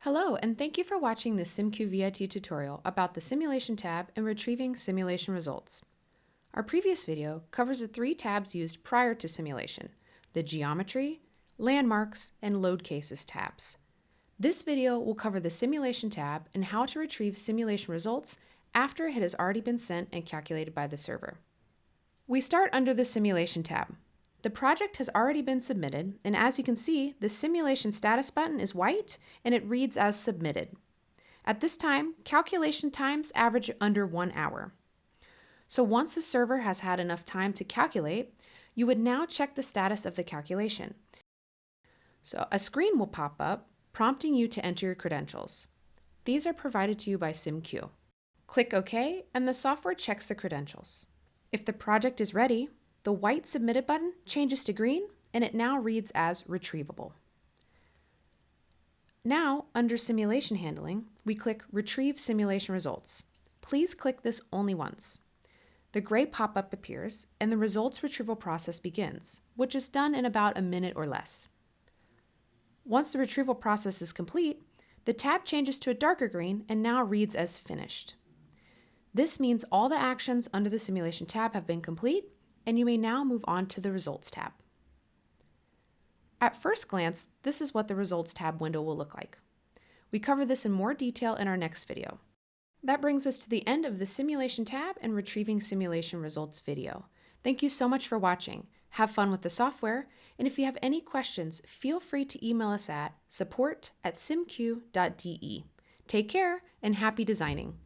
Hello, and thank you for watching this SimQ VIT tutorial about the Simulation tab and retrieving simulation results. Our previous video covers the three tabs used prior to simulation: the Geometry, Landmarks, and Load Cases tabs. This video will cover the Simulation tab and how to retrieve simulation results after it has already been sent and calculated by the server. We start under the Simulation tab. The project has already been submitted, and as you can see, the simulation status button is white and it reads as submitted. At this time, calculation times average under 1 hour. So once the server has had enough time to calculate, you would now check the status of the calculation. So a screen will pop up prompting you to enter your credentials. These are provided to you by SimQ. Click OK, and the software checks the credentials. If the project is ready, the white Submitted button changes to green, and it now reads as Retrievable. Now, under Simulation Handling, we click Retrieve Simulation Results. Please click this only once. The gray pop-up appears, and the results retrieval process begins, which is done in about a minute or less. Once the retrieval process is complete, the tab changes to a darker green and now reads as Finished. This means all the actions under the Simulation tab have been complete, and you may now move on to the Results tab. At first glance, this is what the Results tab window will look like. We cover this in more detail in our next video. That brings us to the end of the Simulation tab and Retrieving Simulation Results video. Thank you so much for watching. Have fun with the software, and if you have any questions, feel free to email us at support@simq.de. Take care and happy designing!